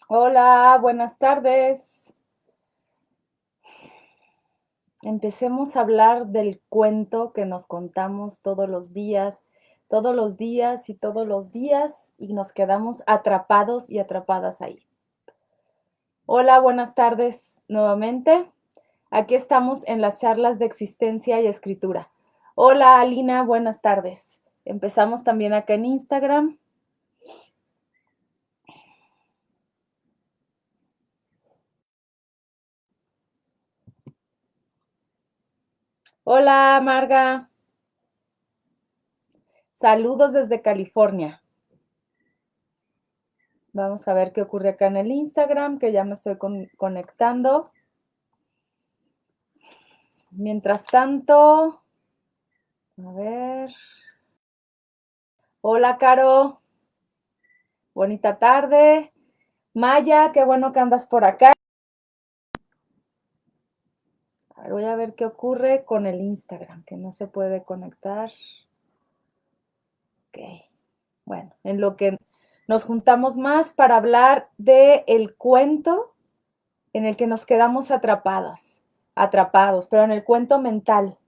Hola, buenas tardes. Empecemos a hablar del cuento que nos contamos todos los días y todos los días y nos quedamos atrapados y atrapadas ahí. Hola, buenas tardes nuevamente. Aquí estamos en las charlas de existencia y escritura. Hola, Alina, buenas tardes. Empezamos también acá en Instagram. Hola, Marga. Saludos desde California. Vamos a ver qué ocurre acá en el Instagram, que ya me estoy conectando. Mientras tanto, a ver. Hola, Caro. Bonita tarde. Maya, qué bueno que andas por acá. A ver, voy a ver qué ocurre con el Instagram, que no se puede conectar. Ok. Bueno, en lo que nos juntamos más para hablar de el cuento en el que nos quedamos atrapados, pero en el cuento mental.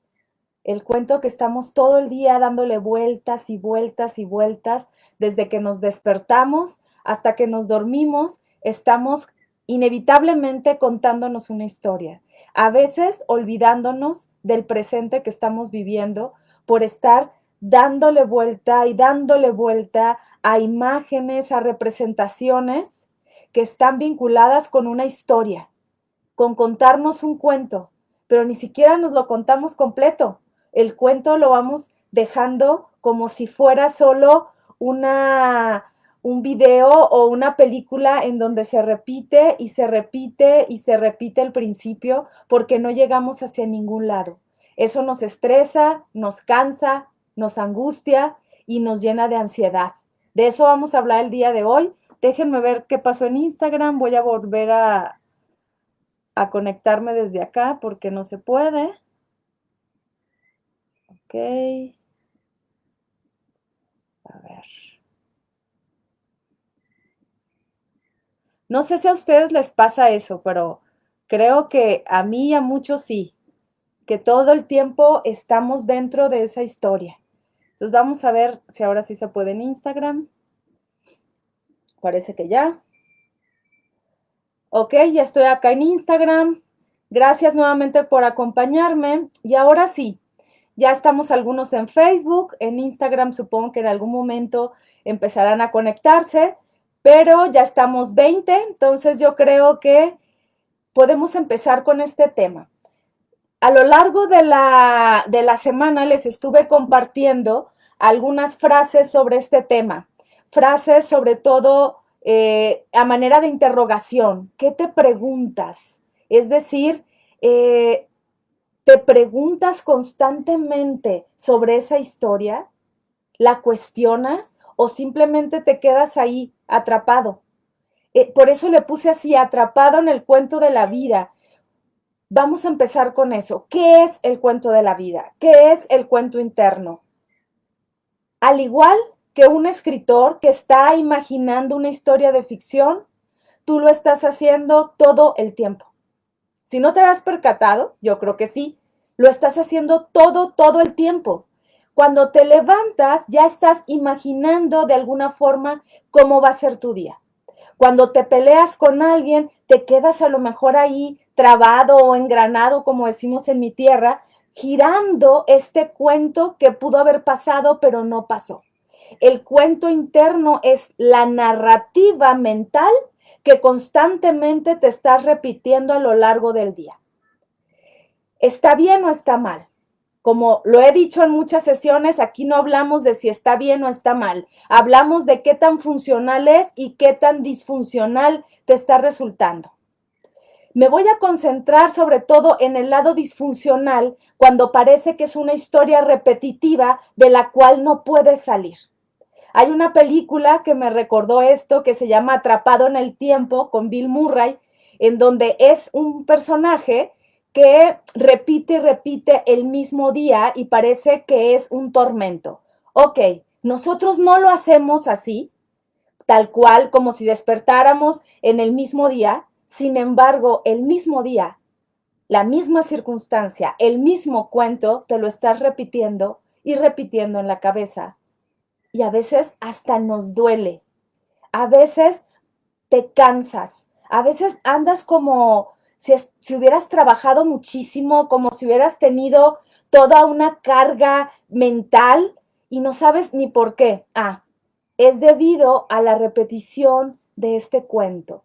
El cuento que estamos todo el día dándole vueltas y vueltas y vueltas, desde que nos despertamos hasta que nos dormimos, estamos inevitablemente contándonos una historia. A veces olvidándonos del presente que estamos viviendo por estar dándole vuelta y dándole vuelta a imágenes, a representaciones que están vinculadas con una historia, con contarnos un cuento, pero ni siquiera nos lo contamos completo. El cuento lo vamos dejando como si fuera solo un video o una película en donde se repite y se repite y se repite el principio porque no llegamos hacia ningún lado. Eso nos estresa, nos cansa, nos angustia y nos llena de ansiedad. De eso vamos a hablar el día de hoy. Déjenme ver qué pasó en Instagram. Voy a volver a conectarme desde acá porque no se puede. Ok. A ver. No sé si a ustedes les pasa eso, pero creo que a mí y a muchos sí, que todo el tiempo estamos dentro de esa historia. Entonces vamos a ver si ahora sí se puede en Instagram. Parece que ya. Ok, ya estoy acá en Instagram. Gracias nuevamente por acompañarme. Y ahora sí, ya estamos algunos en Facebook, en Instagram supongo que en algún momento empezarán a conectarse, pero ya estamos 20, entonces yo creo que podemos empezar con este tema. A lo largo de la semana les estuve compartiendo algunas frases sobre este tema, frases sobre todo a manera de interrogación. ¿Qué te preguntas? Es decir, ¿te preguntas constantemente sobre esa historia? ¿La cuestionas o simplemente te quedas ahí atrapado? Por eso le puse así, atrapado en el cuento de la vida. Vamos a empezar con eso. ¿Qué es el cuento de la vida? ¿Qué es el cuento interno? Al igual que un escritor que está imaginando una historia de ficción, tú lo estás haciendo todo el tiempo. Si no te has percatado, yo creo que sí, lo estás haciendo todo el tiempo. Cuando te levantas, ya estás imaginando de alguna forma cómo va a ser tu día. Cuando te peleas con alguien, te quedas a lo mejor ahí trabado o engranado, como decimos en mi tierra, girando este cuento que pudo haber pasado, pero no pasó. El cuento interno es la narrativa mental que constantemente te estás repitiendo a lo largo del día. ¿Está bien o está mal? Como lo he dicho en muchas sesiones, aquí no hablamos de si está bien o está mal. Hablamos de qué tan funcional es y qué tan disfuncional te está resultando. Me voy a concentrar sobre todo en el lado disfuncional cuando parece que es una historia repetitiva de la cual no puedes salir. Hay una película que me recordó esto que se llama Atrapado en el Tiempo con Bill Murray, en donde es un personaje que repite y repite el mismo día y parece que es un tormento. Ok, nosotros no lo hacemos así. tal cual como si despertáramos en el mismo día. Sin embargo, el mismo día, la misma circunstancia, el mismo cuento, te lo estás repitiendo y repitiendo en la cabeza. Y a veces hasta nos duele. A veces te cansas. A veces andas como si hubieras trabajado muchísimo, como si hubieras tenido toda una carga mental y no sabes ni por qué. Es debido a la repetición de este cuento.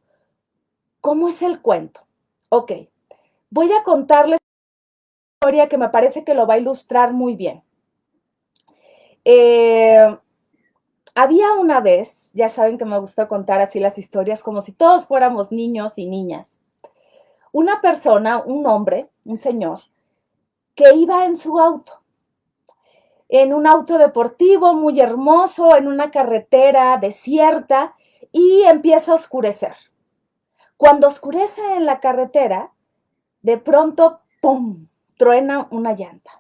¿Cómo es el cuento? Ok, voy a contarles una historia que me parece que lo va a ilustrar muy bien. Había una vez, ya saben que me gusta contar así las historias como si todos fuéramos niños y niñas. Una persona, un hombre, un señor, que iba en su auto, en un auto deportivo muy hermoso, en una carretera desierta, y empieza a oscurecer. Cuando oscurece en la carretera, de pronto, ¡pum!, truena una llanta.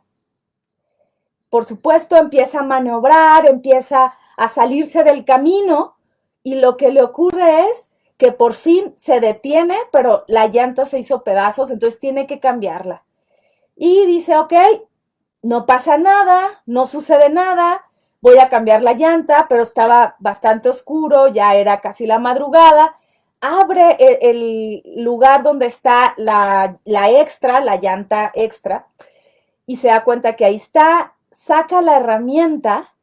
Por supuesto, empieza a maniobrar, empieza a salirse del camino, y lo que le ocurre es que por fin se detiene, pero la llanta se hizo pedazos, entonces tiene que cambiarla. Y dice, ok, no pasa nada, no sucede nada, voy a cambiar la llanta, pero estaba bastante oscuro, ya era casi la madrugada. Abre el lugar donde está la extra, la llanta extra, y se da cuenta que ahí está, saca la herramienta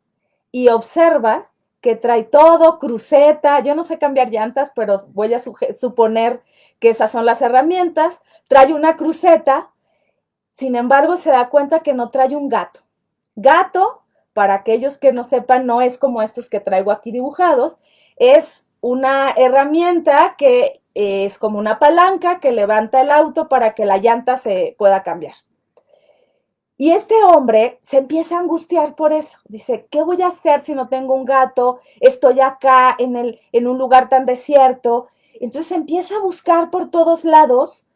y observa que trae todo, cruceta, yo no sé cambiar llantas, pero voy a suponer que esas son las herramientas, trae una cruceta. Sin embargo, se da cuenta que no trae un gato. Gato, para aquellos que no sepan, no es como estos que traigo aquí dibujados, es una herramienta que es como una palanca que levanta el auto para que la llanta se pueda cambiar. Y este hombre se empieza a angustiar por eso. Dice, ¿qué voy a hacer si no tengo un gato? Estoy acá en un lugar tan desierto. Entonces empieza a buscar por todos lados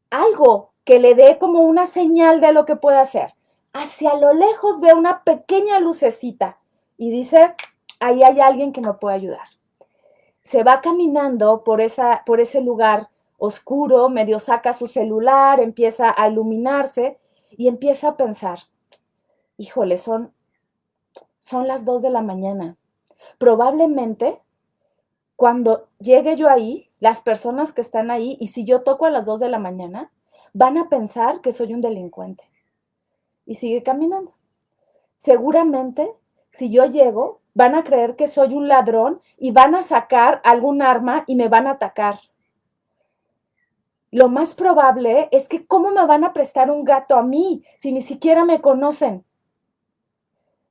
algo que le dé como una señal de lo que puede hacer. Hacia lo lejos ve una pequeña lucecita y dice, ahí hay alguien que me puede ayudar. Se va caminando por ese lugar oscuro, medio saca su celular, empieza a iluminarse y empieza a pensar, híjole, son las 2 de la mañana. Probablemente cuando llegue yo ahí, las personas que están ahí, y si yo toco a las 2 de la mañana, van a pensar que soy un delincuente. Y sigue caminando. Seguramente, si yo llego, van a creer que soy un ladrón y van a sacar algún arma y me van a atacar. Lo más probable es que ¿cómo me van a prestar un gato a mí si ni siquiera me conocen?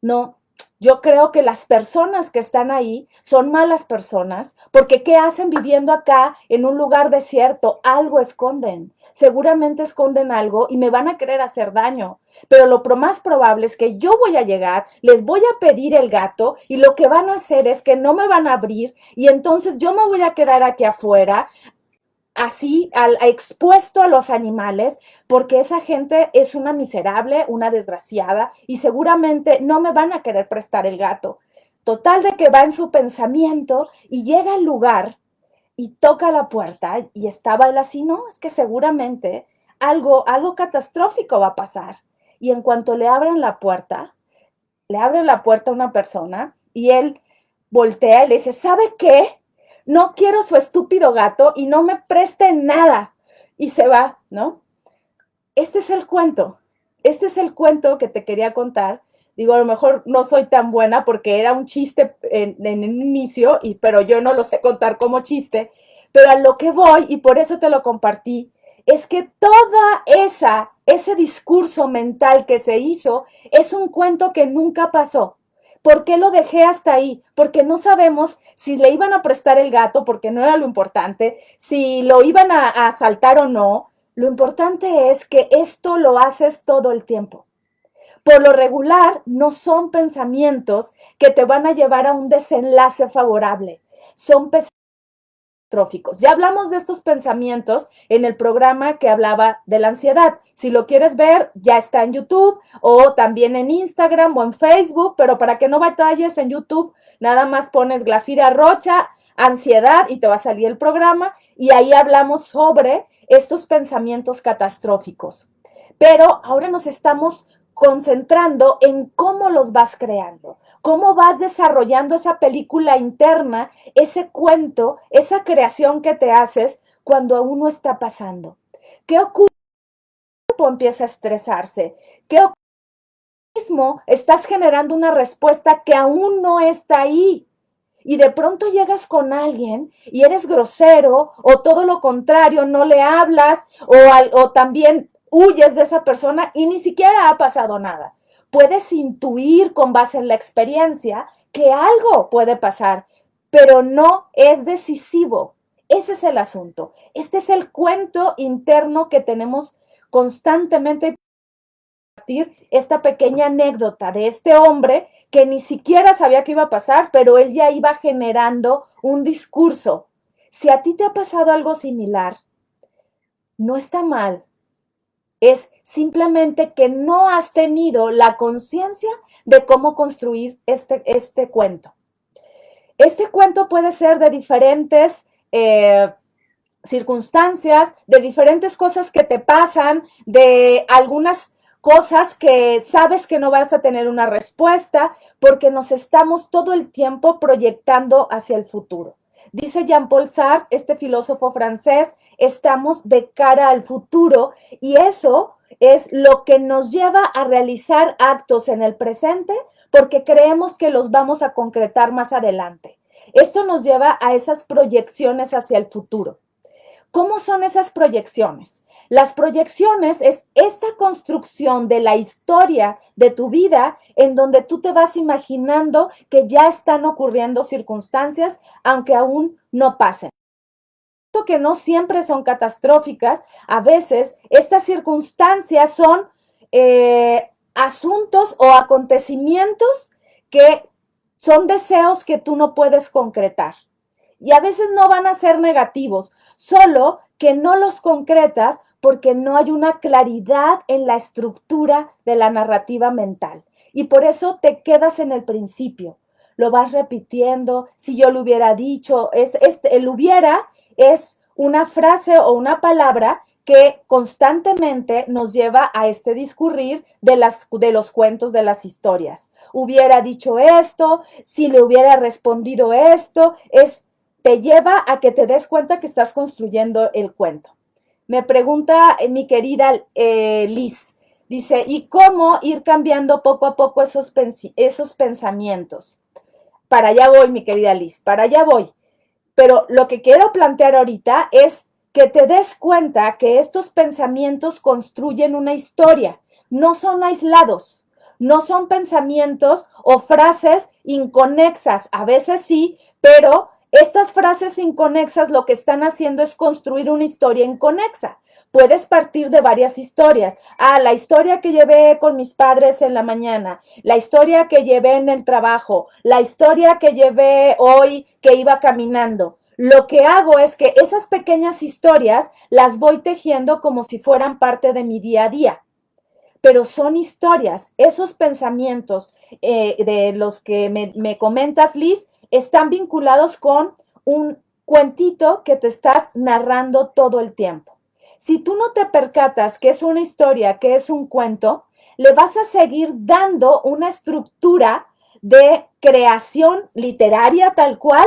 No, yo creo que las personas que están ahí son malas personas, porque ¿qué hacen viviendo acá en un lugar desierto? Algo esconden. Seguramente esconden algo y me van a querer hacer daño. Pero lo más probable es que yo voy a llegar, les voy a pedir el gato y lo que van a hacer es que no me van a abrir y entonces yo me voy a quedar aquí afuera así expuesto a los animales, porque esa gente es una miserable, una desgraciada, y seguramente no me van a querer prestar el gato. Total de que va en su pensamiento y llega al lugar y toca la puerta y estaba él así, no, es que seguramente algo catastrófico va a pasar. Y en cuanto le abren la puerta a una persona y él voltea y le dice, ¿sabe qué? No quiero su estúpido gato y no me preste nada. Y se va, ¿no? Este es el cuento. Este es el cuento que te quería contar. Digo, a lo mejor no soy tan buena porque era un chiste en el inicio, pero yo no lo sé contar como chiste. Pero a lo que voy, y por eso te lo compartí, es que toda ese discurso mental que se hizo es un cuento que nunca pasó. ¿Por qué lo dejé hasta ahí? Porque no sabemos si le iban a prestar el gato, porque no era lo importante, si lo iban a asaltar o no. Lo importante es que esto lo haces todo el tiempo. Por lo regular, no son pensamientos que te van a llevar a un desenlace favorable. Son catastróficos. Ya hablamos de estos pensamientos en el programa que hablaba de la ansiedad. Si lo quieres ver, ya está en YouTube o también en Instagram o en Facebook, pero para que no batalles en YouTube, nada más pones Glafira Rocha, ansiedad y te va a salir el programa y ahí hablamos sobre estos pensamientos catastróficos. Pero ahora nos estamos concentrando en cómo los vas creando, cómo vas desarrollando esa película interna, ese cuento, esa creación que te haces cuando aún no está pasando. ¿Qué ocurre? El cuerpo empieza a estresarse. ¿Qué ocurre? Mismo estás generando una respuesta que aún no está ahí. Y de pronto llegas con alguien y eres grosero o todo lo contrario, no le hablas o también huyes de esa persona y ni siquiera ha pasado nada. Puedes intuir con base en la experiencia que algo puede pasar, pero no es decisivo. Ese es el asunto. Este es el cuento interno que tenemos constantemente. Esta pequeña anécdota de este hombre que ni siquiera sabía qué iba a pasar, pero él ya iba generando un discurso. Si a ti te ha pasado algo similar, no está mal. Es simplemente que no has tenido la conciencia de cómo construir este cuento. Este cuento puede ser de diferentes circunstancias, de diferentes cosas que te pasan, de algunas cosas que sabes que no vas a tener una respuesta, porque nos estamos todo el tiempo proyectando hacia el futuro. Dice Jean-Paul Sartre, este filósofo francés, estamos de cara al futuro y eso es lo que nos lleva a realizar actos en el presente porque creemos que los vamos a concretar más adelante. Esto nos lleva a esas proyecciones hacia el futuro. ¿Cómo son esas proyecciones? Las proyecciones es esta construcción de la historia de tu vida en donde tú te vas imaginando que ya están ocurriendo circunstancias, aunque aún no pasen. Que no siempre son catastróficas, a veces estas circunstancias son asuntos o acontecimientos que son deseos que tú no puedes concretar. Y a veces no van a ser negativos, solo que no los concretas porque no hay una claridad en la estructura de la narrativa mental. Y por eso te quedas en el principio. Lo vas repitiendo, si yo lo hubiera dicho, el hubiera es una frase o una palabra que constantemente nos lleva a este discurrir de los cuentos, de las historias. Hubiera dicho esto, si le hubiera respondido esto, te lleva a que te des cuenta que estás construyendo el cuento. Me pregunta mi querida Liz, dice, ¿y cómo ir cambiando poco a poco esos pensamientos? Para allá voy, mi querida Liz, para allá voy. Pero lo que quiero plantear ahorita es que te des cuenta que estos pensamientos construyen una historia, no son aislados, no son pensamientos o frases inconexas, a veces sí, pero estas frases inconexas lo que están haciendo es construir una historia inconexa. Puedes partir de varias historias. La historia que llevé con mis padres en la mañana, la historia que llevé en el trabajo, la historia que llevé hoy que iba caminando. Lo que hago es que esas pequeñas historias las voy tejiendo como si fueran parte de mi día a día. Pero son historias. Esos pensamientos de los que me comentas, Liz, están vinculados con un cuentito que te estás narrando todo el tiempo. Si tú no te percatas que es una historia, que es un cuento, le vas a seguir dando una estructura de creación literaria tal cual,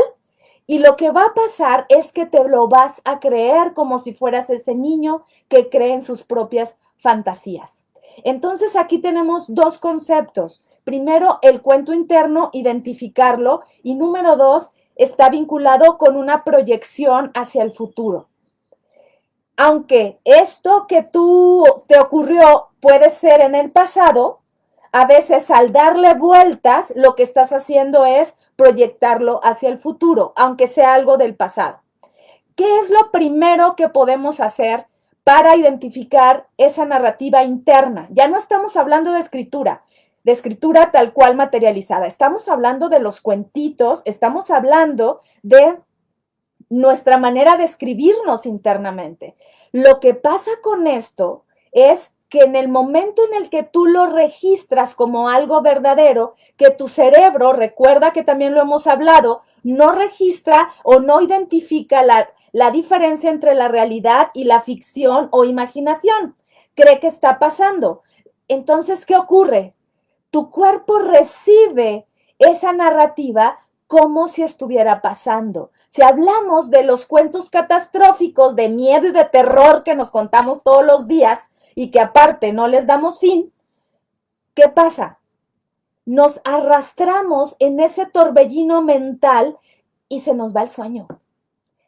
y lo que va a pasar es que te lo vas a creer como si fueras ese niño que cree en sus propias fantasías. Entonces aquí tenemos dos conceptos. Primero, el cuento interno, identificarlo, y número dos, está vinculado con una proyección hacia el futuro. Aunque esto que te ocurrió puede ser en el pasado, a veces al darle vueltas, lo que estás haciendo es proyectarlo hacia el futuro, aunque sea algo del pasado. ¿Qué es lo primero que podemos hacer para identificar esa narrativa interna? Ya no estamos hablando de escritura tal cual materializada. Estamos hablando de los cuentitos, estamos hablando de nuestra manera de escribirnos internamente. Lo que pasa con esto es que en el momento en el que tú lo registras como algo verdadero, que tu cerebro, recuerda que también lo hemos hablado, no registra o no identifica la diferencia entre la realidad y la ficción o imaginación. Cree que está pasando. Entonces, ¿qué ocurre? Tu cuerpo recibe esa narrativa como si estuviera pasando. Si hablamos de los cuentos catastróficos de miedo y de terror que nos contamos todos los días y que aparte no les damos fin, ¿qué pasa? Nos arrastramos en ese torbellino mental y se nos va el sueño.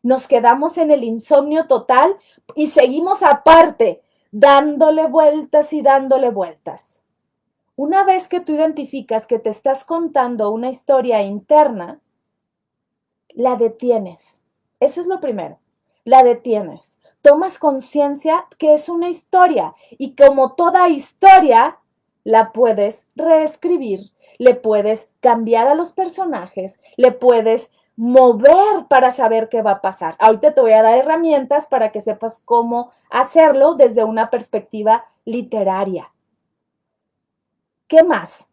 Nos quedamos en el insomnio total y seguimos aparte dándole vueltas y dándole vueltas. Una vez que tú identificas que te estás contando una historia interna, la detienes. Eso es lo primero. La detienes. Tomas conciencia que es una historia y como toda historia, la puedes reescribir, le puedes cambiar a los personajes, le puedes mover para saber qué va a pasar. Ahorita te voy a dar herramientas para que sepas cómo hacerlo desde una perspectiva literaria. ¿Qué más?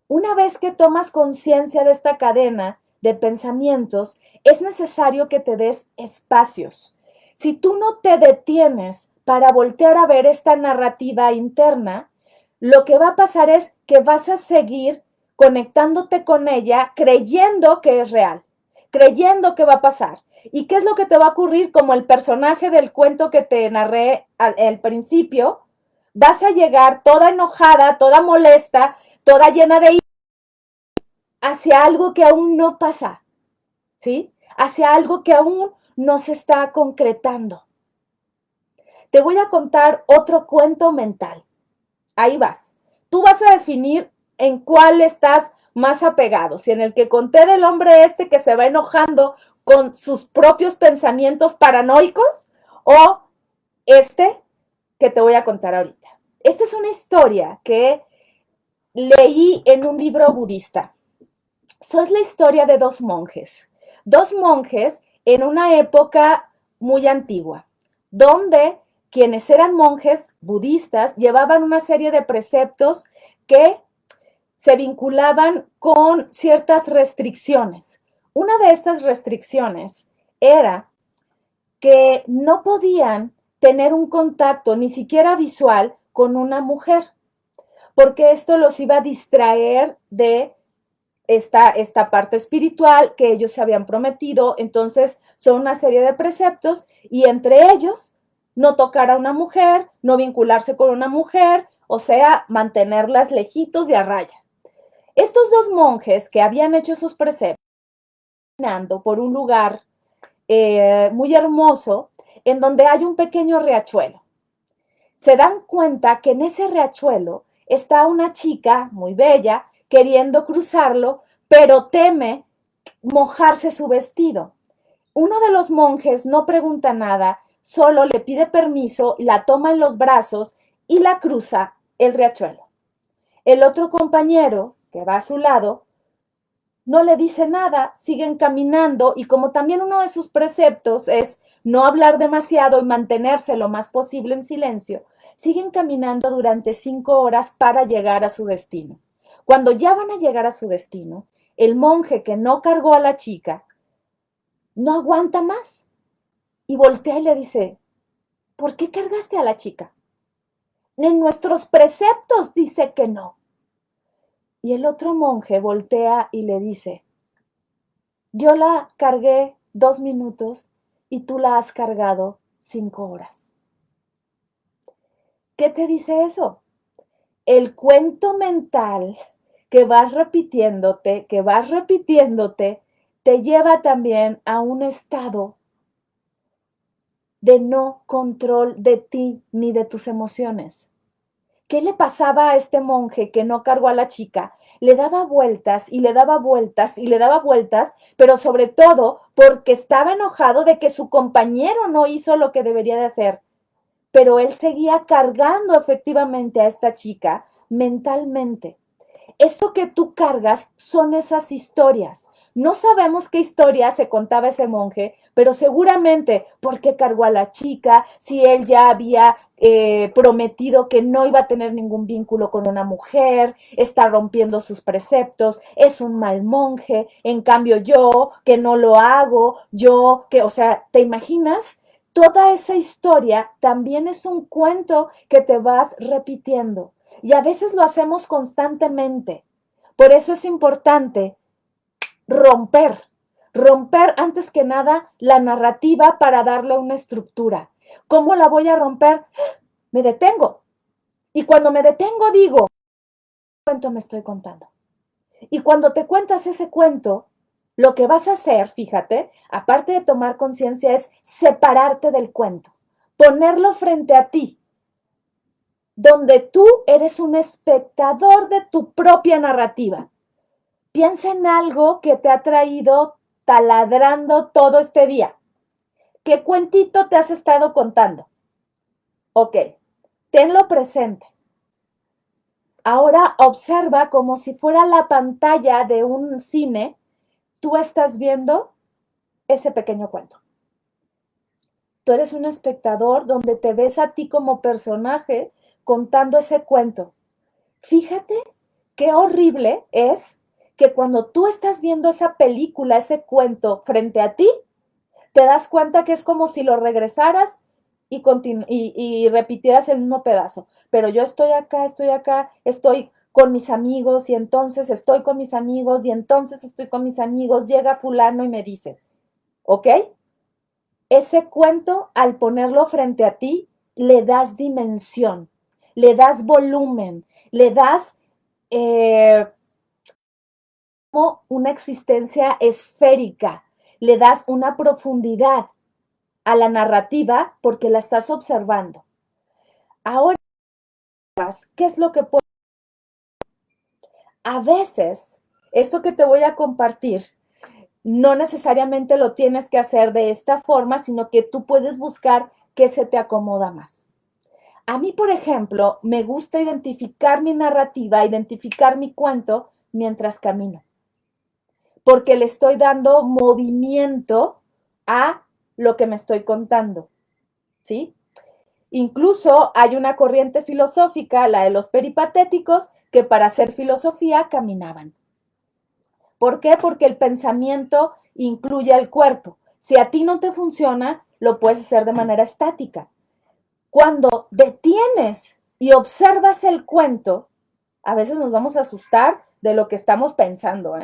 Una vez que tomas conciencia de esta cadena de pensamientos, es necesario que te des espacios. Si tú no te detienes para voltear a ver esta narrativa interna, lo que va a pasar es que vas a seguir conectándote con ella creyendo que es real, creyendo que va a pasar. ¿Y qué es lo que te va a ocurrir? Como el personaje del cuento que te narré al principio, vas a llegar toda enojada, toda molesta, toda llena de hacia algo que aún no pasa, ¿sí? Hacia algo que aún no se está concretando. Te voy a contar otro cuento mental. Ahí vas. Tú vas a definir en cuál estás más apegado. Si en el que conté del hombre este que se va enojando con sus propios pensamientos paranoicos o este que te voy a contar ahorita. Esta es una historia que leí en un libro budista. Es la historia de dos monjes en una época muy antigua, donde quienes eran monjes budistas llevaban una serie de preceptos que se vinculaban con ciertas restricciones. Una de estas restricciones era que no podían tener un contacto ni siquiera visual con una mujer, porque esto los iba a distraer de esta parte espiritual que ellos se habían prometido. Entonces son una serie de preceptos y entre ellos no tocar a una mujer, no vincularse con una mujer, o sea, mantenerlas lejitos de a raya. Estos dos monjes que habían hecho sus preceptos, caminando por un lugar muy hermoso en donde hay un pequeño riachuelo. Se dan cuenta que en ese riachuelo está una chica muy bella queriendo cruzarlo, pero teme mojarse su vestido. Uno de los monjes no pregunta nada, solo le pide permiso, la toma en los brazos y la cruza el riachuelo. El otro compañero, que va a su lado, no le dice nada, siguen caminando y como también uno de sus preceptos es no hablar demasiado y mantenerse lo más posible en silencio, siguen caminando durante 5 horas para llegar a su destino. Cuando ya van a llegar a su destino, el monje que no cargó a la chica no aguanta más y voltea y le dice, ¿por qué cargaste a la chica? En nuestros preceptos dice que no. Y el otro monje voltea y le dice, yo la cargué 2 minutos y tú la has cargado 5 horas. ¿Qué te dice eso? El cuento mental que vas repitiéndote, te lleva también a un estado de no control de ti ni de tus emociones. ¿Qué le pasaba a este monje que no cargó a la chica? Le daba vueltas y le daba vueltas y le daba vueltas, pero sobre todo porque estaba enojado de que su compañero no hizo lo que debería de hacer. Pero él seguía cargando efectivamente a esta chica mentalmente. Esto que tú cargas son esas historias. No sabemos qué historia se contaba ese monje, pero seguramente por qué cargó a la chica, si él ya había prometido que no iba a tener ningún vínculo con una mujer, está rompiendo sus preceptos, es un mal monje, en cambio yo, que no lo hago, yo, que, o sea, ¿te imaginas? Toda esa historia también es un cuento que te vas repitiendo y a veces lo hacemos constantemente. Por eso es importante romper, romper antes que nada la narrativa para darle una estructura. ¿Cómo la voy a romper? Me detengo. Y cuando me detengo digo, ¿qué cuento me estoy contando? Y cuando te cuentas ese cuento, lo que vas a hacer, fíjate, aparte de tomar conciencia, es separarte del cuento, ponerlo frente a ti, donde tú eres un espectador de tu propia narrativa. Piensa en algo que te ha traído taladrando todo este día. ¿Qué cuentito te has estado contando? Ok, tenlo presente. Ahora observa como si fuera la pantalla de un cine, tú estás viendo ese pequeño cuento. Tú eres un espectador donde te ves a ti como personaje contando ese cuento. Fíjate qué horrible es que cuando tú estás viendo esa película, ese cuento frente a ti, te das cuenta que es como si lo regresaras y repitieras el mismo pedazo. Pero yo estoy acá, estoy con mis amigos y entonces estoy con mis amigos y entonces estoy con mis amigos, llega fulano y me dice, ¿ok? Ese cuento, al ponerlo frente a ti, le das dimensión, le das volumen, le das como una existencia esférica, le das una profundidad a la narrativa porque la estás observando. Ahora, ¿qué es lo que puedo? A veces, eso que te voy a compartir, no necesariamente lo tienes que hacer de esta forma, sino que tú puedes buscar qué se te acomoda más. A mí, por ejemplo, me gusta identificar mi narrativa, identificar mi cuento mientras camino, porque le estoy dando movimiento a lo que me estoy contando, ¿sí? Incluso hay una corriente filosófica, la de los peripatéticos, que para hacer filosofía caminaban. ¿Por qué? Porque el pensamiento incluye al cuerpo. Si a ti no te funciona, lo puedes hacer de manera estática. Cuando detienes y observas el cuento, a veces nos vamos a asustar de lo que estamos pensando,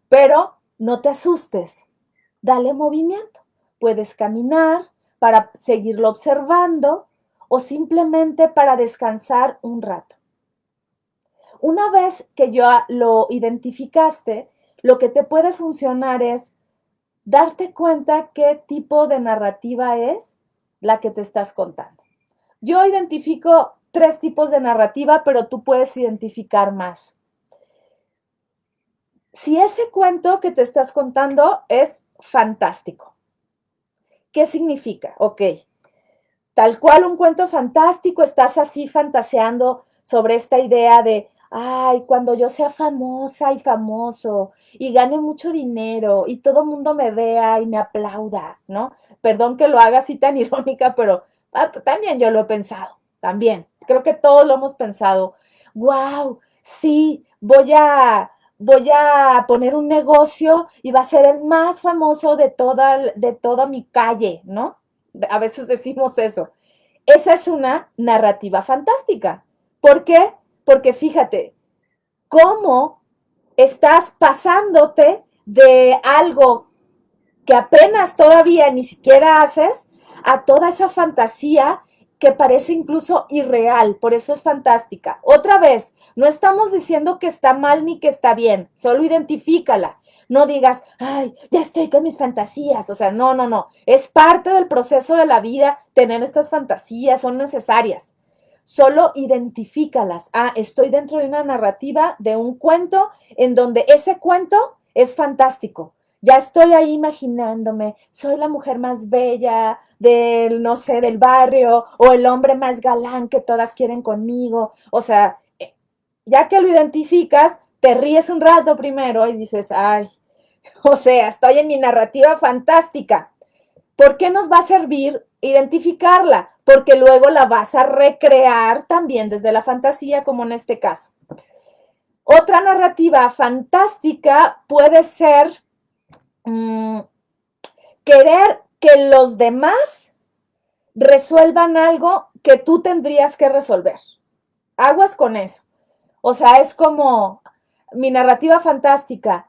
pero no te asustes, dale movimiento. Puedes caminar para seguirlo observando o simplemente para descansar un rato. Una vez que ya lo identificaste, lo que te puede funcionar es darte cuenta qué tipo de narrativa es la que te estás contando. Yo identifico 3 tipos de narrativa, pero tú puedes identificar más. Si ese cuento que te estás contando es fantástico, ¿qué significa? Ok, tal cual un cuento fantástico, estás así fantaseando sobre esta idea de, ay, cuando yo sea famosa y famoso y gane mucho dinero y todo el mundo me vea y me aplauda, ¿no? Perdón que lo haga así tan irónica, pero también yo lo he pensado, también. Creo que todos lo hemos pensado. Wow, sí, voy a poner un negocio y va a ser el más famoso de toda mi calle, ¿no? A veces decimos eso. Esa es una narrativa fantástica. ¿Por qué? Porque fíjate, cómo estás pasándote de algo que apenas todavía ni siquiera haces a toda esa fantasía que parece incluso irreal, por eso es fantástica. Otra vez, no estamos diciendo que está mal ni que está bien, solo identifícala. No digas, ay, ya estoy con mis fantasías. O sea, no, no, no. Es parte del proceso de la vida tener estas fantasías, son necesarias. Solo identifícalas. Ah, estoy dentro de una narrativa, de un cuento, en donde ese cuento es fantástico. Ya estoy ahí imaginándome, soy la mujer más bella del, no sé, del barrio, o el hombre más galán que todas quieren conmigo. O sea, ya que lo identificas, te ríes un rato primero y dices, ay, O sea, estoy en mi narrativa fantástica. ¿Por qué nos va a servir identificarla? Porque luego la vas a recrear también desde la fantasía, como en este caso. Otra narrativa fantástica puede ser querer que los demás resuelvan algo que tú tendrías que resolver. Aguas con eso. O sea, es como mi narrativa fantástica.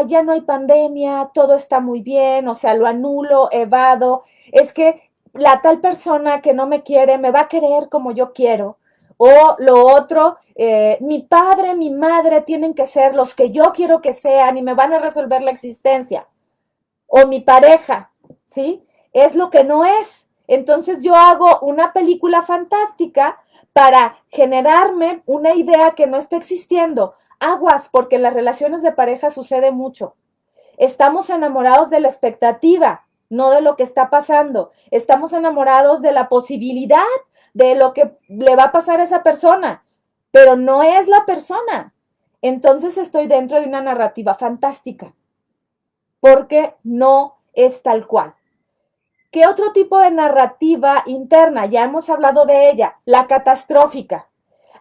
Ya no hay pandemia, todo está muy bien, o sea, lo anulo, evado. Es que la tal persona que no me quiere me va a querer como yo quiero. O lo otro, mi padre, mi madre tienen que ser los que yo quiero que sean y me van a resolver la existencia. O mi pareja, ¿sí? Es lo que no es. Entonces yo hago una película fantástica para generarme una idea que no está existiendo. Aguas, porque en las relaciones de pareja sucede mucho. Estamos enamorados de la expectativa, no de lo que está pasando. Estamos enamorados de la posibilidad de lo que le va a pasar a esa persona, pero no es la persona. Entonces estoy dentro de una narrativa fantástica, porque no es tal cual. ¿Qué otro tipo de narrativa interna? Ya hemos hablado de ella, la catastrófica.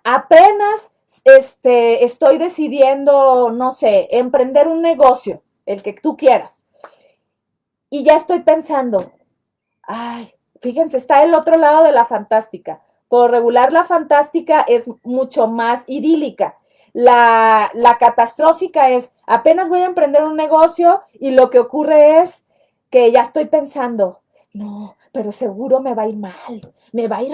Apenas estoy decidiendo, no sé, emprender un negocio, el que tú quieras, y ya estoy pensando, ay, fíjense, está el otro lado de la fantástica. Por regular, la fantástica es mucho más idílica. La catastrófica es, apenas voy a emprender un negocio y lo que ocurre es que ya estoy pensando, no, pero seguro me va a ir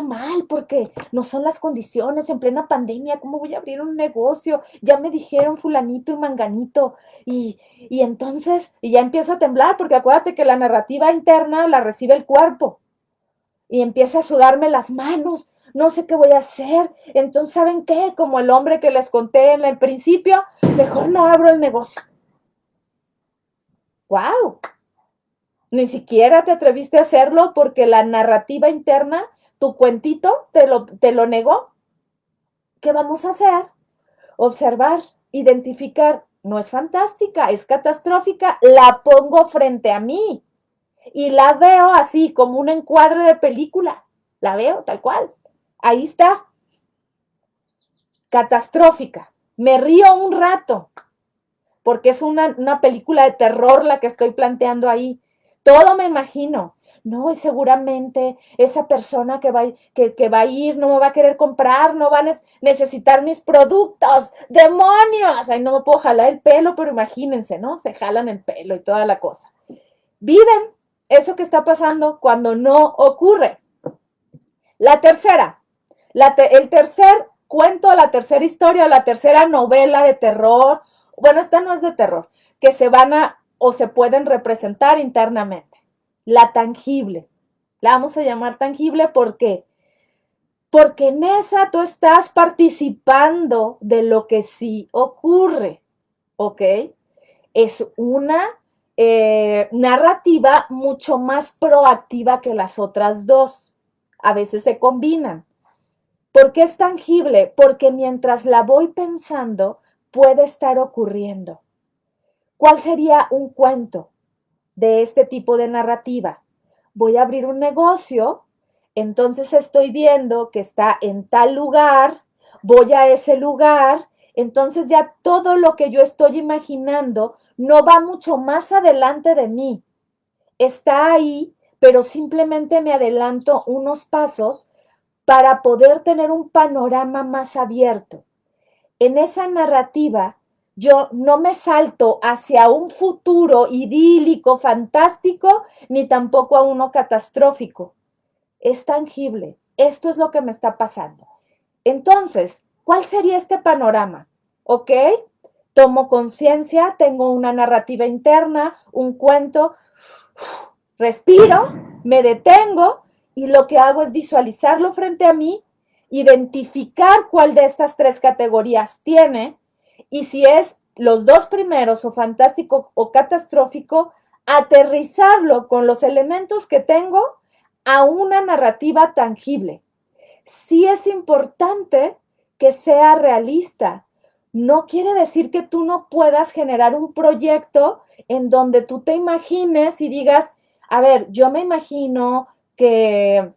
mal porque no son las condiciones en plena pandemia, ¿cómo voy a abrir un negocio? Ya me dijeron fulanito y manganito y entonces, y ya empiezo a temblar porque acuérdate que la narrativa interna la recibe el cuerpo y empieza a sudarme las manos, no sé qué voy a hacer. Entonces, ¿saben qué? Como el hombre que les conté en el principio, mejor no abro el negocio. ¡Wow! Ni siquiera te atreviste a hacerlo porque la narrativa interna, tu cuentito, te lo negó. ¿Qué vamos a hacer? Observar, identificar. No es fantástica, es catastrófica. La pongo frente a mí y la veo así como un encuadre de película. La veo tal cual. Ahí está. Catastrófica. Me río un rato porque es una película de terror la que estoy planteando ahí. Todo me imagino. No, y seguramente esa persona que va a ir no me va a querer comprar, no va a necesitar mis productos. ¡Demonios! Ay, no me puedo jalar el pelo, pero imagínense, ¿no? Se jalan el pelo y toda la cosa. Viven eso que está pasando cuando no ocurre. La tercera, el tercer cuento, la tercera historia, la tercera novela de terror, bueno, esta no es de terror, que se van a o se pueden representar internamente. La tangible. La vamos a llamar tangible porque en esa tú estás participando de lo que sí ocurre, ¿ok? Es una narrativa mucho más proactiva que las otras dos. A veces se combinan. ¿Por qué es tangible? Porque mientras la voy pensando, puede estar ocurriendo. ¿Cuál sería un cuento de este tipo de narrativa? Voy a abrir un negocio, entonces estoy viendo que está en tal lugar, voy a ese lugar, entonces ya todo lo que yo estoy imaginando no va mucho más adelante de mí. Está ahí, pero simplemente me adelanto unos pasos para poder tener un panorama más abierto. En esa narrativa, yo no me salto hacia un futuro idílico, fantástico, ni tampoco a uno catastrófico. Es tangible. Esto es lo que me está pasando. Entonces, ¿cuál sería este panorama? ¿Ok? Tomo conciencia, tengo una narrativa interna, un cuento, respiro, me detengo y lo que hago es visualizarlo frente a mí, identificar cuál de estas tres categorías tiene y si es los dos primeros o fantástico o catastrófico, aterrizarlo con los elementos que tengo a una narrativa tangible. Sí es importante que sea realista. no quiere decir que tú no puedas generar un proyecto en donde tú te imagines y digas, a ver, yo me imagino que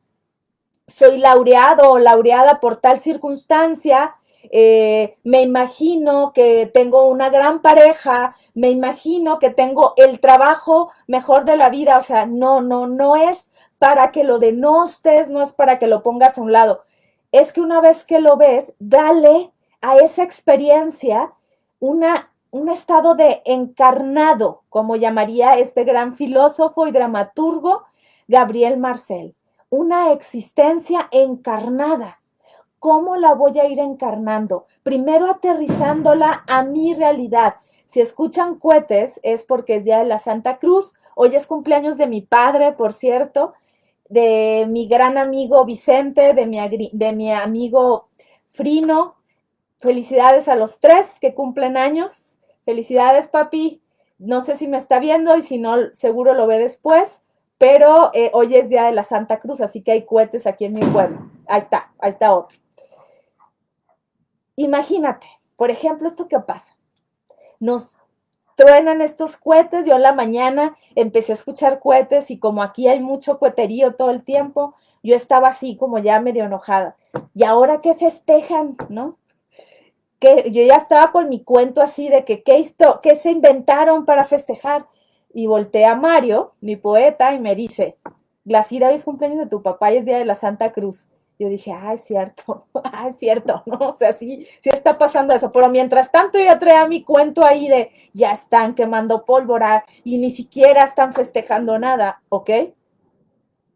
soy laureado o laureada por tal circunstancia, me imagino que tengo una gran pareja, me imagino que tengo el trabajo mejor de la vida, o sea, no es para que lo denostes, no es para que lo pongas a un lado, es que una vez que lo ves, dale a esa experiencia un estado de encarnado, como llamaría este gran filósofo y dramaturgo Gabriel Marcel, una existencia encarnada. ¿Cómo la voy a ir encarnando? Primero aterrizándola a mi realidad. Si escuchan cohetes es porque es Día de la Santa Cruz. Hoy es cumpleaños de mi padre, por cierto, de mi gran amigo Vicente, de mi amigo Frino. Felicidades a los tres que cumplen años. Felicidades, papi. No sé si me está viendo y si no, seguro lo ve después, pero hoy es Día de la Santa Cruz, así que hay cohetes aquí en mi pueblo. Ahí está otro. Imagínate, por ejemplo, esto que pasa. Nos truenan estos cohetes, yo en la mañana empecé a escuchar cohetes y como aquí hay mucho coheterío todo el tiempo, yo estaba así como ya medio enojada. ¿Y ahora qué festejan, no? Que yo ya estaba con mi cuento así de que qué se inventaron para festejar. Y volteé a Mario, mi poeta, y me dice, Glafira, hoy es cumpleaños de tu papá y es Día de la Santa Cruz. Yo dije, es cierto, es cierto, ¿no? O sea, sí está pasando eso. Pero mientras tanto yo traía mi cuento ahí de, ya están quemando pólvora y ni siquiera están festejando nada, ¿ok?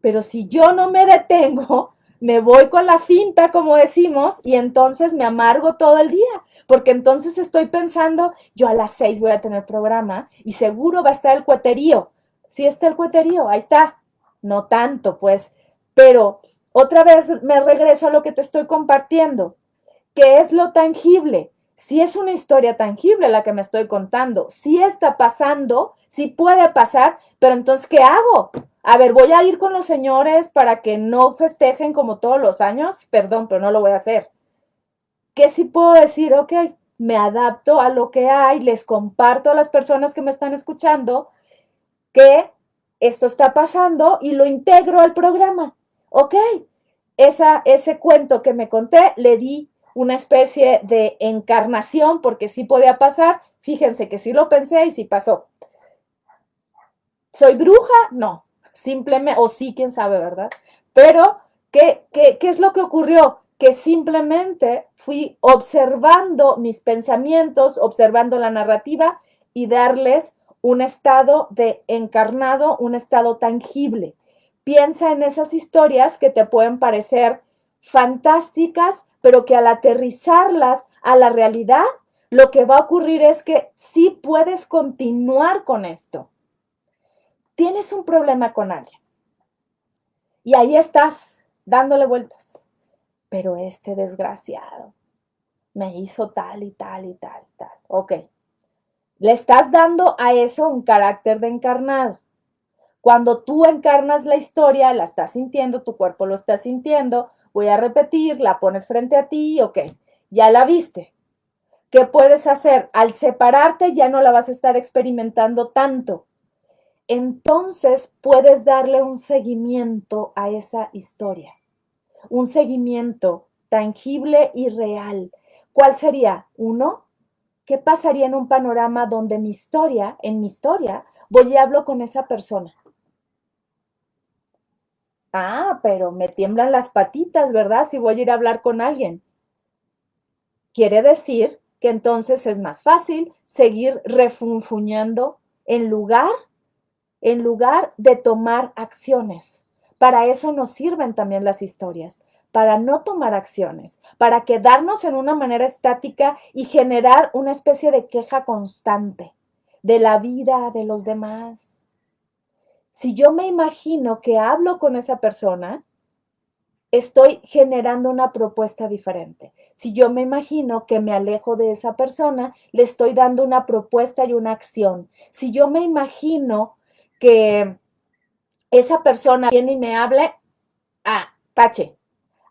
Pero si yo no me detengo, me voy con la finta, como decimos, y entonces me amargo todo el día, porque entonces estoy pensando, yo a las 6 voy a tener programa y seguro va a estar el cueterío. Sí está el cueterío, ahí está. No tanto, pues, pero otra vez me regreso a lo que te estoy compartiendo. ¿Qué es lo tangible? Si es una historia tangible la que me estoy contando, si está pasando, si puede pasar, pero entonces, ¿qué hago? A ver, voy a ir con los señores para que no festejen como todos los años, perdón, pero no lo voy a hacer. ¿Qué sí puedo decir? Ok, me adapto a lo que hay, les comparto a las personas que me están escuchando que esto está pasando y lo integro al programa. Ok, ese cuento que me conté le di una especie de encarnación porque sí podía pasar. Fíjense que sí lo pensé y sí pasó. ¿Soy bruja? No, simplemente, o sí, quién sabe, ¿verdad? Pero, ¿qué es lo que ocurrió? Que simplemente fui observando mis pensamientos, observando la narrativa y darles un estado de encarnado, un estado tangible. Piensa en esas historias que te pueden parecer fantásticas, pero que al aterrizarlas a la realidad, lo que va a ocurrir es que sí puedes continuar con esto. Tienes un problema con alguien y ahí estás dándole vueltas, pero este desgraciado me hizo tal y tal y tal y tal. Ok, le estás dando a eso un carácter de encarnado. Cuando tú encarnas la historia, la estás sintiendo, tu cuerpo lo está sintiendo, voy a repetir, la pones frente a ti, ok, ya la viste. ¿Qué puedes hacer? Al separarte ya no la vas a estar experimentando tanto. Entonces puedes darle un seguimiento a esa historia, un seguimiento tangible y real. ¿Cuál sería? Uno, ¿qué pasaría en un panorama donde en mi historia, voy y hablo con esa persona? Pero me tiemblan las patitas, ¿verdad? Si voy a ir a hablar con alguien. Quiere decir que entonces es más fácil seguir refunfuñando en lugar de tomar acciones. Para eso nos sirven también las historias, para no tomar acciones, para quedarnos en una manera estática y generar una especie de queja constante de la vida de los demás. Si yo me imagino que hablo con esa persona, estoy generando una propuesta diferente. Si yo me imagino que me alejo de esa persona, le estoy dando una propuesta y una acción. Si yo me imagino que esa persona viene y me hable, tache.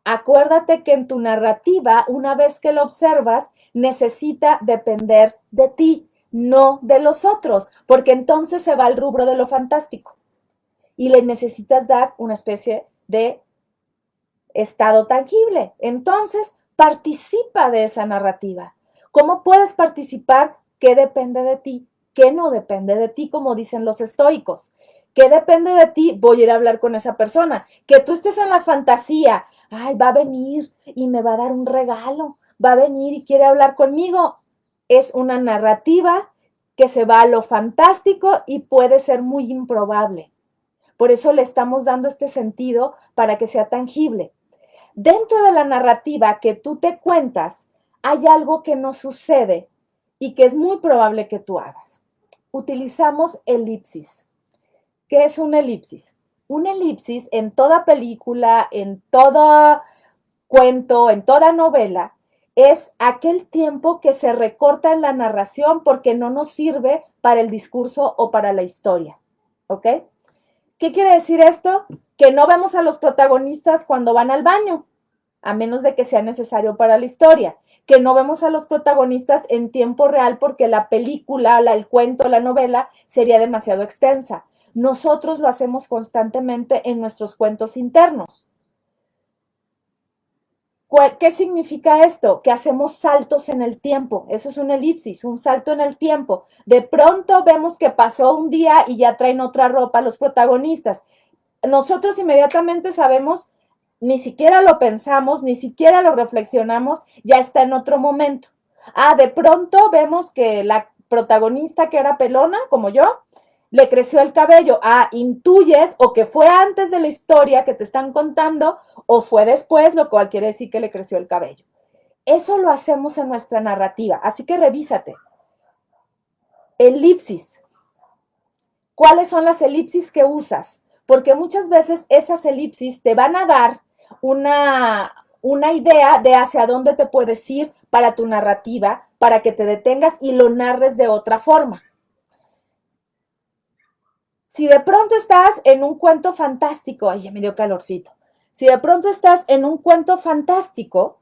Acuérdate que en tu narrativa, una vez que lo observas, necesita depender de ti, no de los otros, porque entonces se va al rubro de lo fantástico y le necesitas dar una especie de estado tangible. Entonces, participa de esa narrativa. ¿Cómo puedes participar? ¿Qué depende de ti? ¿Qué no depende de ti? Como dicen los estoicos. ¿Qué depende de ti? Voy a ir a hablar con esa persona. Que tú estés en la fantasía. Ay, va a venir y me va a dar un regalo. Va a venir y quiere hablar conmigo. Es una narrativa que se va a lo fantástico y puede ser muy improbable. Por eso le estamos dando este sentido para que sea tangible. Dentro de la narrativa que tú te cuentas, hay algo que no sucede y que es muy probable que tú hagas. Utilizamos elipsis. ¿Qué es una elipsis? Una elipsis en toda película, en todo cuento, en toda novela, es aquel tiempo que se recorta en la narración porque no nos sirve para el discurso o para la historia. ¿Ok? ¿Qué quiere decir esto? Que no vemos a los protagonistas cuando van al baño, a menos de que sea necesario para la historia. Que no vemos a los protagonistas en tiempo real porque la película, el cuento, la novela sería demasiado extensa. Nosotros lo hacemos constantemente en nuestros cuentos internos. ¿Qué significa esto? Que hacemos saltos en el tiempo. Eso es una elipsis, un salto en el tiempo. De pronto vemos que pasó un día y ya traen otra ropa los protagonistas. Nosotros inmediatamente sabemos, ni siquiera lo pensamos, ni siquiera lo reflexionamos, ya está en otro momento. De pronto vemos que la protagonista que era pelona, como yo, le creció el cabello. Intuyes o que fue antes de la historia que te están contando o fue después, lo cual quiere decir que le creció el cabello. Eso lo hacemos en nuestra narrativa, así que revísate. Elipsis. ¿Cuáles son las elipsis que usas? Porque muchas veces esas elipsis te van a dar una idea de hacia dónde te puedes ir para tu narrativa, para que te detengas y lo narres de otra forma. Si de pronto estás en un cuento fantástico, ay, ya me dio calorcito. Si de pronto estás en un cuento fantástico,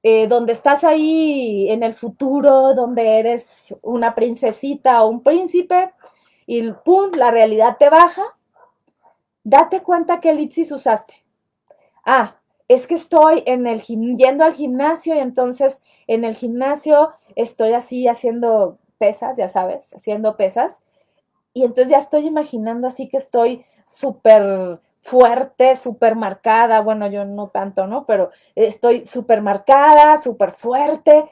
donde estás ahí en el futuro, donde eres una princesita o un príncipe, y pum, la realidad te baja, date cuenta qué elipsis usaste. Es que estoy yendo al gimnasio y entonces en el gimnasio estoy así haciendo pesas, ya sabes, haciendo pesas. Y entonces ya estoy imaginando así que estoy súper fuerte, súper marcada. Bueno, yo no tanto, ¿no? Pero estoy súper marcada, súper fuerte.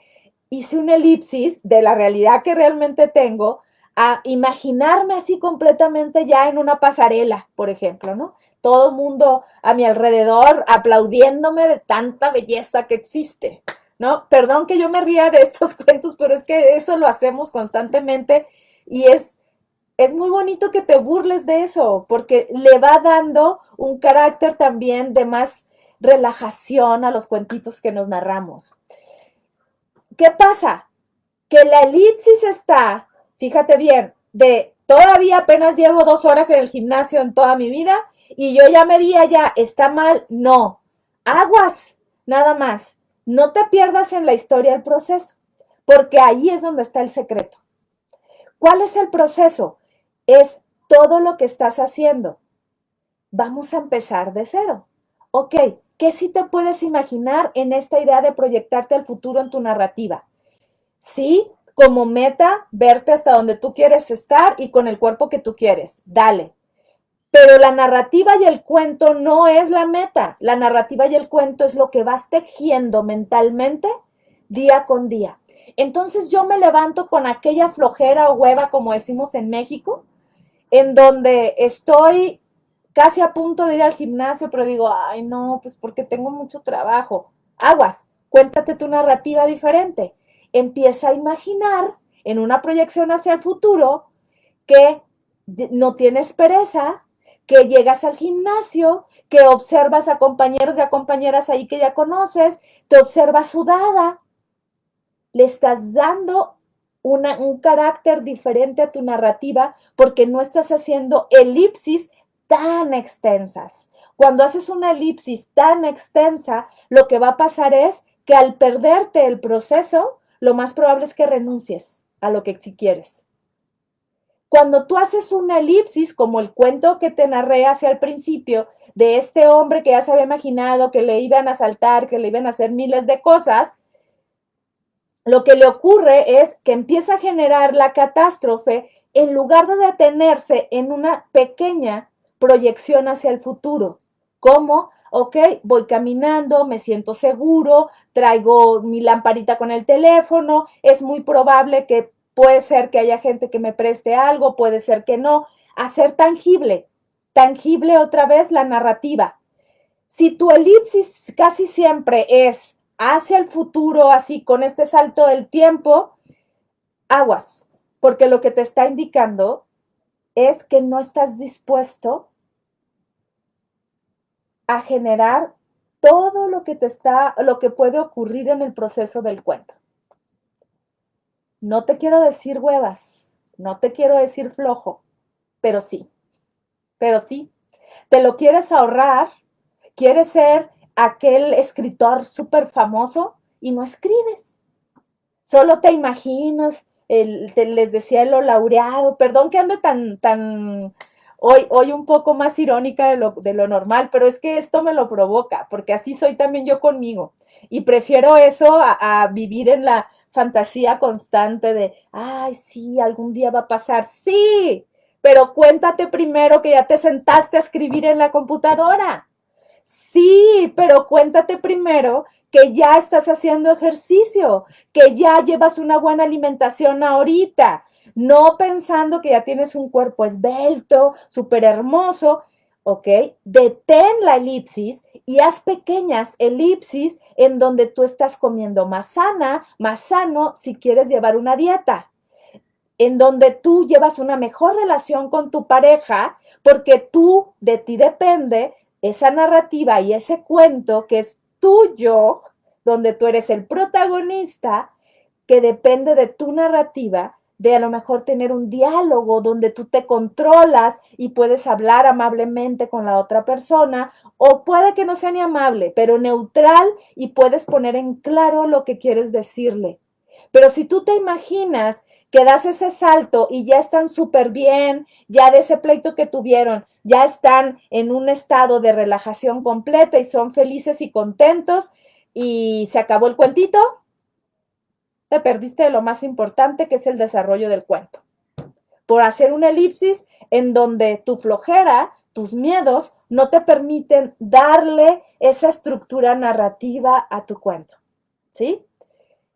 Hice una elipsis de la realidad que realmente tengo a imaginarme así completamente ya en una pasarela, por ejemplo, ¿no? Todo el mundo a mi alrededor aplaudiéndome de tanta belleza que existe, ¿no? Perdón que yo me ría de estos cuentos, pero es que eso lo hacemos constantemente y es muy bonito que te burles de eso, porque le va dando un carácter también de más relajación a los cuentitos que nos narramos. ¿Qué pasa? Que la elipsis está, fíjate bien, de todavía apenas llevo 2 horas en el gimnasio en toda mi vida y yo ya me vi allá, ¿está mal? No. Aguas, nada más. No te pierdas en la historia del proceso, porque ahí es donde está el secreto. ¿Cuál es el proceso? Es todo lo que estás haciendo. Vamos a empezar de cero. Ok, ¿qué sí te puedes imaginar en esta idea de proyectarte al futuro en tu narrativa? Sí, como meta, verte hasta donde tú quieres estar y con el cuerpo que tú quieres. Dale. Pero la narrativa y el cuento no es la meta. La narrativa y el cuento es lo que vas tejiendo mentalmente día con día. Entonces yo me levanto con aquella flojera o hueva, como decimos en México, en donde estoy casi a punto de ir al gimnasio, pero digo, ay no, pues porque tengo mucho trabajo. Aguas, cuéntate tu narrativa diferente. Empieza a imaginar en una proyección hacia el futuro que no tienes pereza, que llegas al gimnasio, que observas a compañeros y a compañeras ahí que ya conoces, te observas sudada, le estás dando un carácter diferente a tu narrativa porque no estás haciendo elipsis tan extensas. Cuando haces una elipsis tan extensa, lo que va a pasar es que al perderte el proceso, lo más probable es que renuncies a lo que si quieres. Cuando tú haces una elipsis, como el cuento que te narré hacia el principio, de este hombre que ya se había imaginado que le iban a asaltar, que le iban a hacer miles de cosas, lo que le ocurre es que empieza a generar la catástrofe en lugar de detenerse en una pequeña proyección hacia el futuro. ¿Cómo? Ok, voy caminando, me siento seguro, traigo mi lamparita con el teléfono, es muy probable que puede ser que haya gente que me preste algo, puede ser que no. Hacer tangible, tangible otra vez la narrativa. Si tu elipsis casi siempre es hacia el futuro, así con este salto del tiempo, aguas, porque lo que te está indicando es que no estás dispuesto a generar todo lo que puede ocurrir en el proceso del cuento. No te quiero decir huevas, no te quiero decir flojo, pero sí, pero sí. Te lo quieres ahorrar, quieres ser aquel escritor súper famoso y no escribes. Solo te imaginas, les decía lo laureado, perdón que ande hoy un poco más irónica de lo normal, pero es que esto me lo provoca, porque así soy también yo conmigo. Y prefiero eso a vivir en la fantasía constante de, ay, sí, algún día va a pasar. Sí, pero cuéntate primero que ya te sentaste a escribir en la computadora. Sí, pero cuéntate primero que ya estás haciendo ejercicio, que ya llevas una buena alimentación ahorita, no pensando que ya tienes un cuerpo esbelto, súper hermoso, ¿ok? Detén la elipsis y haz pequeñas elipsis en donde tú estás comiendo más sana, más sano si quieres llevar una dieta, en donde tú llevas una mejor relación con tu pareja, porque tú, de ti depende esa narrativa y ese cuento que es tuyo, donde tú eres el protagonista, que depende de tu narrativa, de a lo mejor tener un diálogo donde tú te controlas y puedes hablar amablemente con la otra persona, o puede que no sea ni amable, pero neutral y puedes poner en claro lo que quieres decirle. Pero si tú te imaginas que das ese salto y ya están súper bien, ya de ese pleito que tuvieron, ya están en un estado de relajación completa y son felices y contentos y se acabó el cuentito, te perdiste de lo más importante que es el desarrollo del cuento. Por hacer una elipsis en donde tu flojera, tus miedos, no te permiten darle esa estructura narrativa a tu cuento. ¿Sí?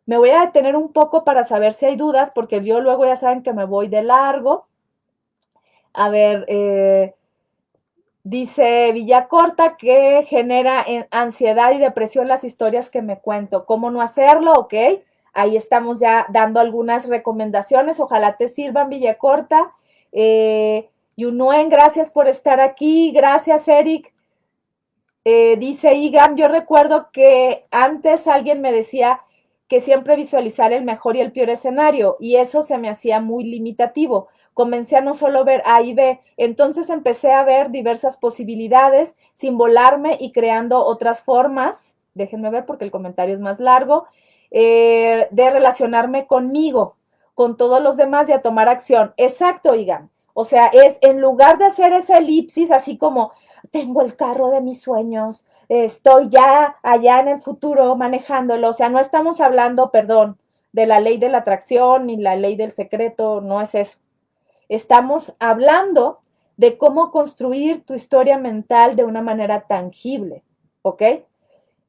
Me voy a detener un poco para saber si hay dudas, porque yo luego ya saben que me voy de largo. A ver, dice Villacorta que genera ansiedad y depresión las historias que me cuento. ¿Cómo no hacerlo? Ok, ahí estamos ya dando algunas recomendaciones. Ojalá te sirvan, Villacorta. Yunuen, gracias por estar aquí. Gracias, Eric. Dice Igan, yo recuerdo que antes alguien me decía que siempre visualizar el mejor y el peor escenario, y eso se me hacía muy limitativo. Comencé a no solo ver A y B, entonces empecé a ver diversas posibilidades sin volarme y creando otras formas, déjenme ver porque el comentario es más largo, de relacionarme conmigo, con todos los demás y a tomar acción. Exacto, Igan. O sea, es en lugar de hacer esa elipsis así como tengo el carro de mis sueños, estoy ya allá en el futuro manejándolo, o sea, no estamos hablando, perdón, de la ley de la atracción ni la ley del secreto, no es eso. Estamos hablando de cómo construir tu historia mental de una manera tangible, ¿ok?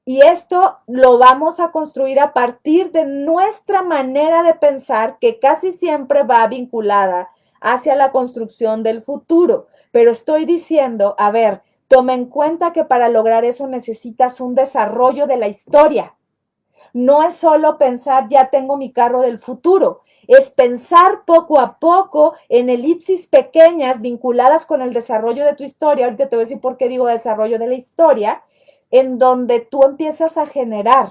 Y esto lo vamos a construir a partir de nuestra manera de pensar, que casi siempre va vinculada hacia la construcción del futuro. Pero estoy diciendo, a ver, toma en cuenta que para lograr eso necesitas un desarrollo de la historia. No es solo pensar, ya tengo mi carro del futuro, es pensar poco a poco en elipsis pequeñas vinculadas con el desarrollo de tu historia. Ahorita te voy a decir por qué digo desarrollo de la historia, en donde tú empiezas a generar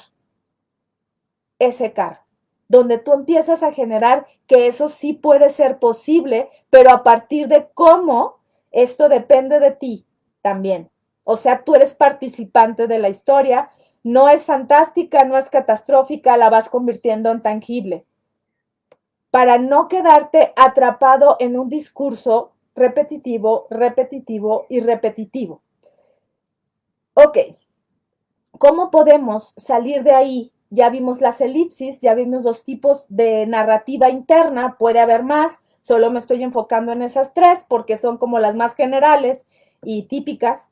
ese carro, donde tú empiezas a generar que eso sí puede ser posible, pero a partir de cómo Esto depende de ti también. O sea, tú eres participante de la historia, no es fantástica, no es catastrófica, la vas convirtiendo en tangible. Para no quedarte atrapado en un discurso repetitivo, repetitivo y repetitivo. Ok, ¿cómo podemos salir de ahí? Ya vimos las elipsis, ya vimos los tipos de narrativa interna, puede haber más, solo me estoy enfocando en esas tres porque son como las más generales y típicas.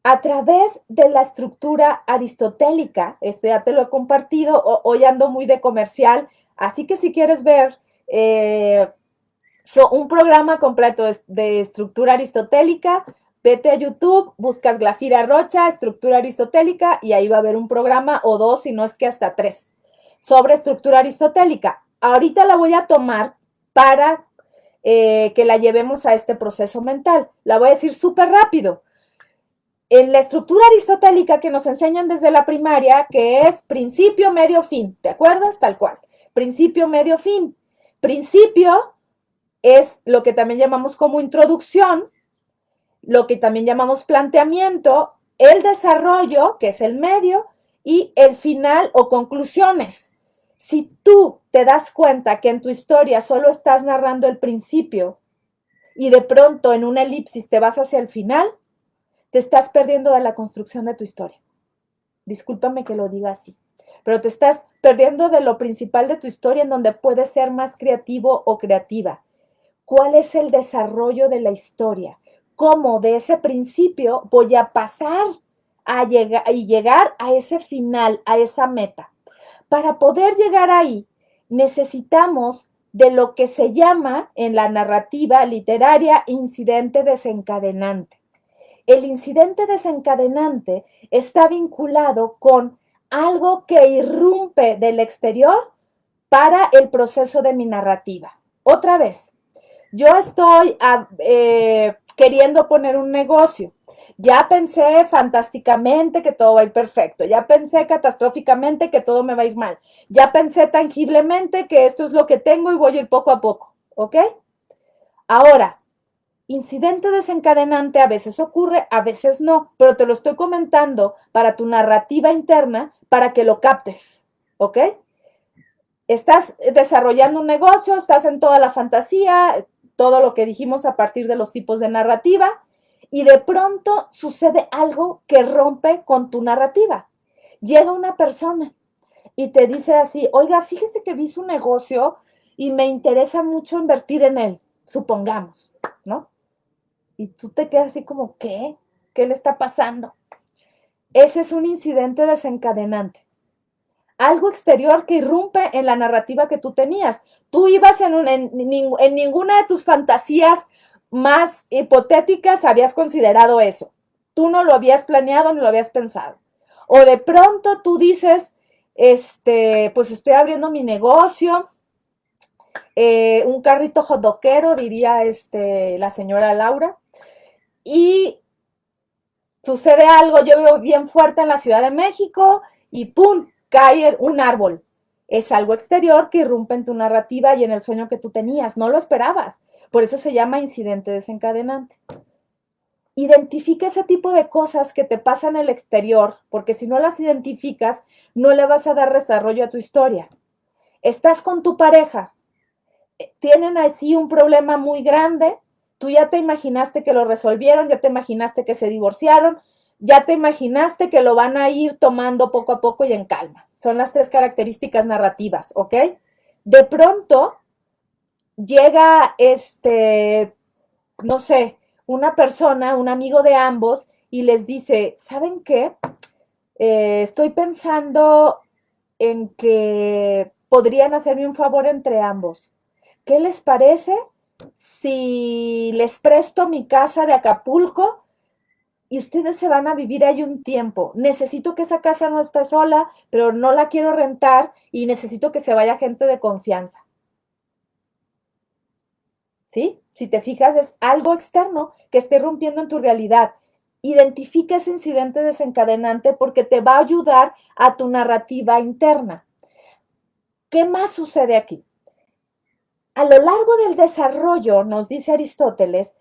A través de la estructura aristotélica, esto ya te lo he compartido, hoy ando muy de comercial, así que si quieres ver un programa completo de estructura aristotélica, vete a YouTube, buscas Glafira Rocha, estructura aristotélica, y ahí va a haber un programa o dos, si no es que hasta tres, sobre estructura aristotélica. Ahorita la voy a tomar para que la llevemos a este proceso mental. La voy a decir súper rápido. En la estructura aristotélica que nos enseñan desde la primaria, que es principio, medio, fin, ¿te acuerdas? Tal cual. Principio, medio, fin. Principio es lo que también llamamos como introducción, lo que también llamamos planteamiento, el desarrollo, que es el medio, y el final o conclusiones. Si tú te das cuenta que en tu historia solo estás narrando el principio y de pronto en una elipsis te vas hacia el final, te estás perdiendo de la construcción de tu historia. Discúlpame que lo diga así, pero te estás perdiendo de lo principal de tu historia en donde puedes ser más creativo o creativa. ¿Cuál es el desarrollo de la historia? ¿Cómo de ese principio voy a pasar a llegar a ese final, a esa meta? Para poder llegar ahí, necesitamos de lo que se llama en la narrativa literaria incidente desencadenante. El incidente desencadenante está vinculado con algo que irrumpe del exterior para el proceso de mi narrativa. Otra vez, yo estoy queriendo poner un negocio. Ya pensé fantásticamente que todo va a ir perfecto. Ya pensé catastróficamente que todo me va a ir mal. Ya pensé tangiblemente que esto es lo que tengo y voy a ir poco a poco. ¿Ok? Ahora, incidente desencadenante a veces ocurre, a veces no, pero te lo estoy comentando para tu narrativa interna para que lo captes. ¿Ok? Estás desarrollando un negocio, estás en toda la fantasía, todo lo que dijimos a partir de los tipos de narrativa, y de pronto sucede algo que rompe con tu narrativa. Llega una persona y te dice así, oiga, fíjese que vi su negocio y me interesa mucho invertir en él, supongamos, ¿no? Y tú te quedas así como, ¿qué? ¿Qué le está pasando? Ese es un incidente desencadenante. Algo exterior que irrumpe en la narrativa que tú tenías. Tú ibas en ninguna de tus fantasías más hipotéticas habías considerado eso. Tú no lo habías planeado ni lo habías pensado. O de pronto tú dices, pues estoy abriendo mi negocio, un carrito hotdoquero, diría la señora Laura, y sucede algo, yo veo bien fuerte en la Ciudad de México y ¡pum! Cae un árbol. Es algo exterior que irrumpe en tu narrativa y en el sueño que tú tenías. No lo esperabas. Por eso se llama incidente desencadenante. Identifica ese tipo de cosas que te pasan en el exterior, porque si no las identificas, no le vas a dar desarrollo a tu historia. Estás con tu pareja, tienen así un problema muy grande, tú ya te imaginaste que lo resolvieron, ya te imaginaste que se divorciaron, ya te imaginaste que lo van a ir tomando poco a poco y en calma. Son las tres características narrativas, ¿ok? De pronto llega no sé, una persona, un amigo de ambos, y les dice, ¿saben qué? Estoy pensando en que podrían hacerme un favor entre ambos. ¿Qué les parece si les presto mi casa de Acapulco y ustedes se van a vivir ahí un tiempo? Necesito que esa casa no esté sola, pero no la quiero rentar y necesito que se vaya gente de confianza. ¿Sí? Si te fijas, es algo externo que esté rompiendo en tu realidad. Identifica ese incidente desencadenante porque te va a ayudar a tu narrativa interna. ¿Qué más sucede aquí? A lo largo del desarrollo, nos dice Aristóteles,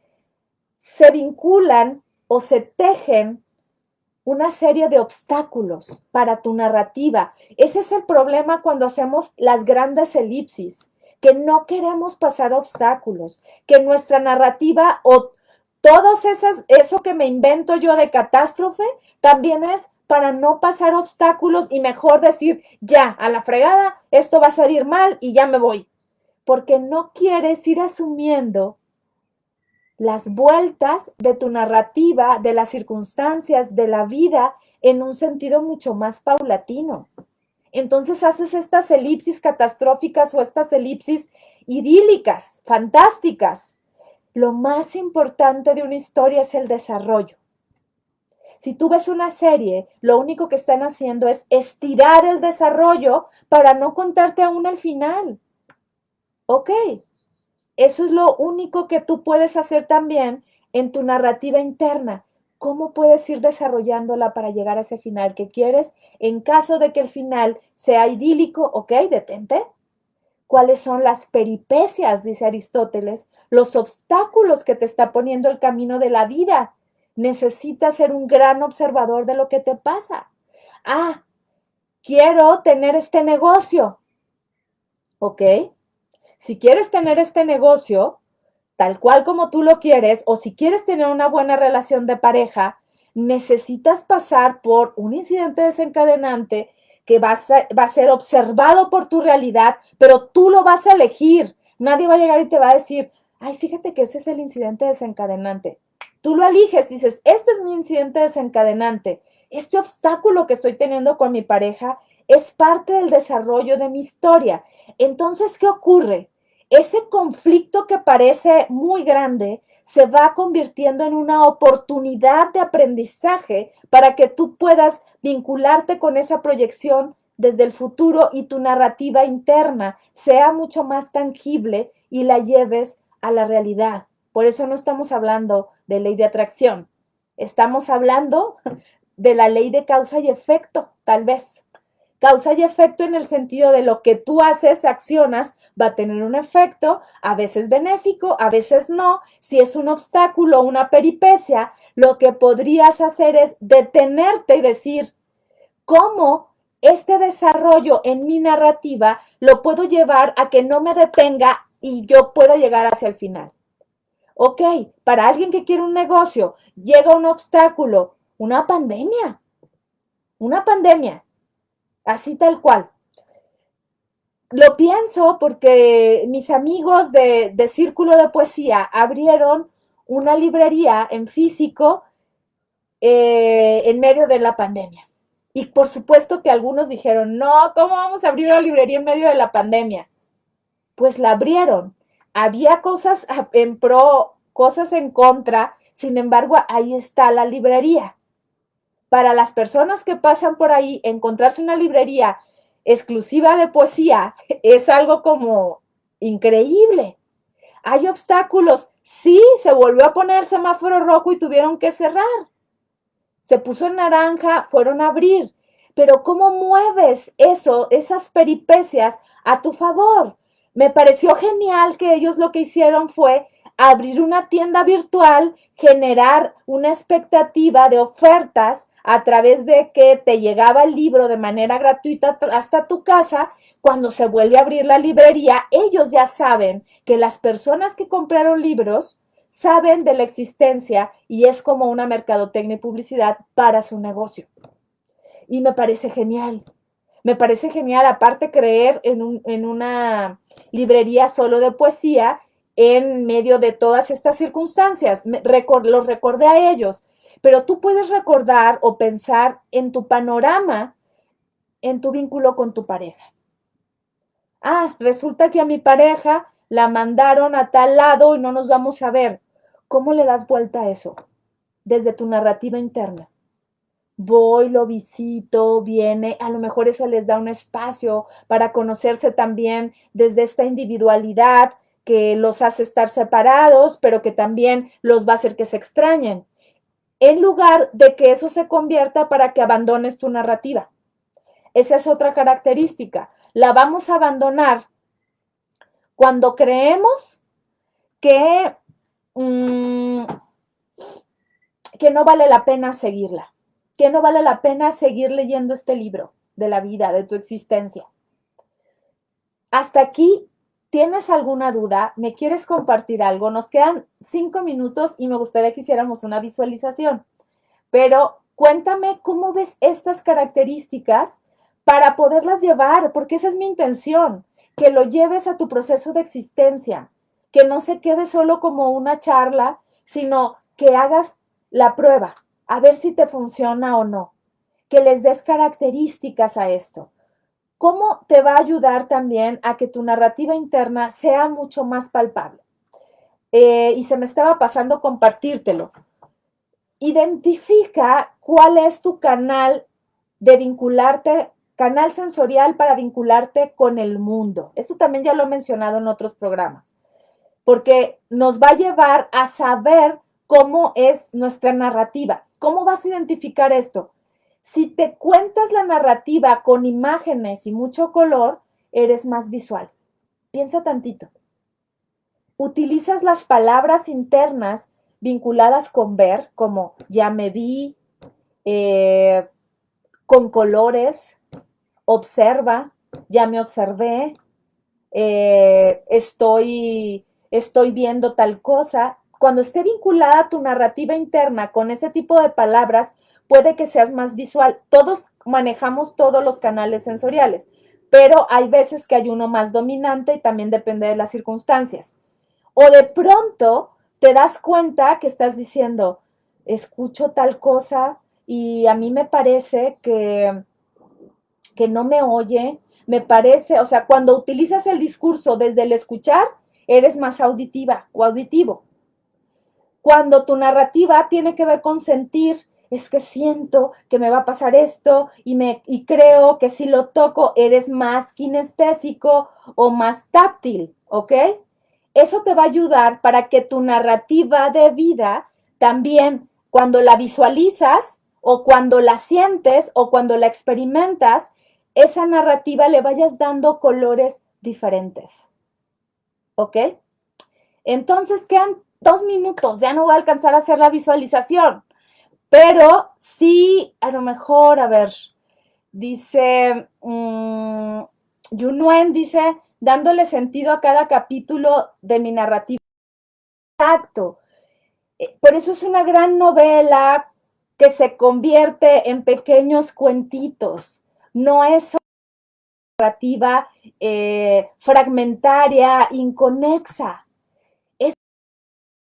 se vinculan o se tejen una serie de obstáculos para tu narrativa. Ese es el problema cuando hacemos las grandes elipsis, que no queremos pasar obstáculos, que nuestra narrativa o todas eso que me invento yo de catástrofe, también es para no pasar obstáculos y mejor decir, ya, a la fregada, esto va a salir mal y ya me voy. Porque no quieres ir asumiendo las vueltas de tu narrativa, de las circunstancias, de la vida, en un sentido mucho más paulatino. Entonces haces estas elipsis catastróficas o estas elipsis idílicas, fantásticas. Lo más importante de una historia es el desarrollo. Si tú ves una serie, lo único que están haciendo es estirar el desarrollo para no contarte aún el final. Ok, eso es lo único que tú puedes hacer también en tu narrativa interna. ¿Cómo puedes ir desarrollándola para llegar a ese final que quieres? En caso de que el final sea idílico, ok, detente. ¿Cuáles son las peripecias, dice Aristóteles, los obstáculos que te está poniendo el camino de la vida? Necesitas ser un gran observador de lo que te pasa. Ah, quiero tener este negocio. Ok, si quieres tener este negocio, tal cual como tú lo quieres, o si quieres tener una buena relación de pareja, necesitas pasar por un incidente desencadenante que va a ser observado por tu realidad, pero tú lo vas a elegir. Nadie va a llegar y te va a decir, ay, fíjate que ese es el incidente desencadenante. Tú lo eliges, dices, este es mi incidente desencadenante. Este obstáculo que estoy teniendo con mi pareja es parte del desarrollo de mi historia. Entonces, ¿qué ocurre? Ese conflicto que parece muy grande se va convirtiendo en una oportunidad de aprendizaje para que tú puedas vincularte con esa proyección desde el futuro y tu narrativa interna sea mucho más tangible y la lleves a la realidad. Por eso no estamos hablando de ley de atracción, estamos hablando de la ley de causa y efecto, tal vez. Causa y efecto en el sentido de lo que tú haces, accionas, va a tener un efecto, a veces benéfico, a veces no. Si es un obstáculo, una peripecia, lo que podrías hacer es detenerte y decir, ¿cómo este desarrollo en mi narrativa lo puedo llevar a que no me detenga y yo pueda llegar hacia el final? Ok, para alguien que quiere un negocio, llega un obstáculo, una pandemia, así tal cual. Lo pienso porque mis amigos de Círculo de Poesía abrieron una librería en físico en medio de la pandemia. Y por supuesto que algunos dijeron, no, ¿cómo vamos a abrir una librería en medio de la pandemia? Pues la abrieron. Había cosas en pro, cosas en contra, sin embargo, ahí está la librería. Para las personas que pasan por ahí, encontrarse una librería exclusiva de poesía es algo como increíble. Hay obstáculos. Sí, se volvió a poner el semáforo rojo y tuvieron que cerrar. Se puso en naranja, fueron a abrir. Pero ¿cómo mueves eso, esas peripecias a tu favor? Me pareció genial que ellos lo que hicieron fue abrir una tienda virtual, generar una expectativa de ofertas a través de que te llegaba el libro de manera gratuita hasta tu casa. Cuando se vuelve a abrir la librería, ellos ya saben que las personas que compraron libros saben de la existencia y es como una mercadotecnia y publicidad para su negocio. Y me parece genial. Me parece genial, aparte, creer en una librería solo de poesía en medio de todas estas circunstancias. Los recordé a ellos, pero tú puedes recordar o pensar en tu panorama, en tu vínculo con tu pareja. Ah, resulta que a mi pareja la mandaron a tal lado y no nos vamos a ver. ¿Cómo le das vuelta a eso? Desde tu narrativa interna. Voy, lo visito, viene, a lo mejor eso les da un espacio para conocerse también desde esta individualidad que los hace estar separados, pero que también los va a hacer que se extrañen, en lugar de que eso se convierta para que abandones tu narrativa. Esa es otra característica. La vamos a abandonar cuando creemos que que no vale la pena seguirla, que no vale la pena seguir leyendo este libro de la vida, de tu existencia. Hasta aquí, ¿tienes alguna duda? ¿Me quieres compartir algo? Nos quedan 5 minutos y me gustaría que hiciéramos una visualización. Pero cuéntame cómo ves estas características para poderlas llevar, porque esa es mi intención, que lo lleves a tu proceso de existencia, que no se quede solo como una charla, sino que hagas la prueba, a ver si te funciona o no, que les des características a esto. ¿Cómo te va a ayudar también a que tu narrativa interna sea mucho más palpable? Y se me estaba pasando compartírtelo. Identifica cuál es tu canal de vincularte, canal sensorial para vincularte con el mundo. Esto también ya lo he mencionado en otros programas, porque nos va a llevar a saber cómo es nuestra narrativa. ¿Cómo vas a identificar esto? Si te cuentas la narrativa con imágenes y mucho color, eres más visual. Piensa tantito. Utilizas las palabras internas vinculadas con ver, como ya me vi, con colores, observa, ya me observé, estoy viendo tal cosa. Cuando esté vinculada tu narrativa interna con ese tipo de palabras, puede que seas más visual. Todos manejamos todos los canales sensoriales, pero hay veces que hay uno más dominante y también depende de las circunstancias. O de pronto te das cuenta que estás diciendo, escucho tal cosa y a mí me parece que no me oye, me parece, o sea, cuando utilizas el discurso desde el escuchar, eres más auditiva o auditivo. Cuando tu narrativa tiene que ver con sentir, es que siento que me va a pasar esto y creo que si lo toco, eres más kinestésico o más táctil, ¿ok? Eso te va a ayudar para que tu narrativa de vida también, cuando la visualizas o cuando la sientes o cuando la experimentas, esa narrativa le vayas dando colores diferentes. ¿Ok? Entonces quedan 2 minutos, ya no voy a alcanzar a hacer la visualización, pero sí, a lo mejor, a ver, dice, Yunuen dice, dándole sentido a cada capítulo de mi narrativa. Exacto. Por eso es una gran novela que se convierte en pequeños cuentitos. No es una narrativa fragmentaria, inconexa. Es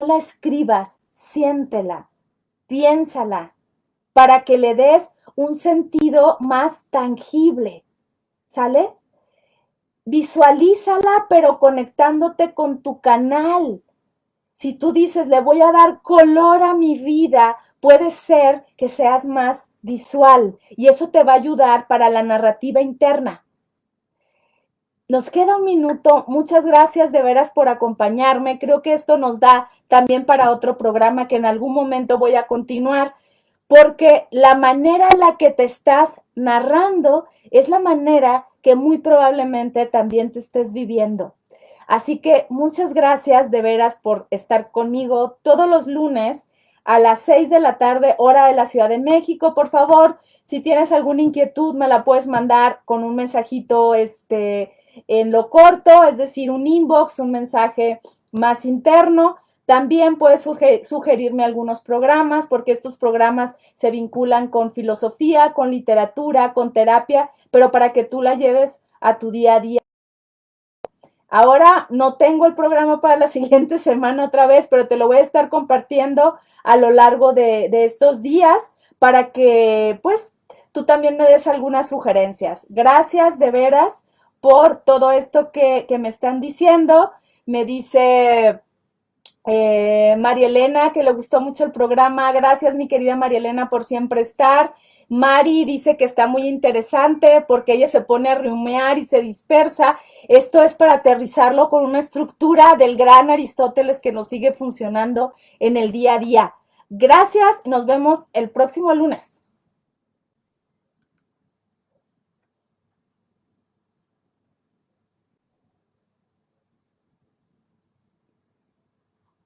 no la escribas, siéntela, piénsala, para que le des un sentido más tangible. ¿Sale? Visualízala, pero conectándote con tu canal. Si tú dices, le voy a dar color a mi vida, puede ser que seas más visual y eso te va a ayudar para la narrativa interna. Nos queda 1 minuto. Muchas gracias de veras por acompañarme. Creo que esto nos da también para otro programa que en algún momento voy a continuar, porque la manera en la que te estás narrando es la manera que muy probablemente también te estés viviendo. Así que muchas gracias de veras por estar conmigo todos los lunes a las 6 de la tarde, hora de la Ciudad de México. Por favor, si tienes alguna inquietud, me la puedes mandar con un mensajito en lo corto, es decir, un inbox, un mensaje más interno. También puedes sugerirme algunos programas, porque estos programas se vinculan con filosofía, con literatura, con terapia, pero para que tú la lleves a tu día a día. Ahora no tengo el programa para la siguiente semana otra vez, pero te lo voy a estar compartiendo a lo largo de estos días para que pues tú también me des algunas sugerencias. Gracias de veras por todo esto que me están diciendo. Me dice María Elena que le gustó mucho el programa. Gracias, mi querida María Elena, por siempre estar. Mari dice que está muy interesante porque ella se pone a rumiar y se dispersa. Esto es para aterrizarlo con una estructura del gran Aristóteles que nos sigue funcionando en el día a día. Gracias, nos vemos el próximo lunes.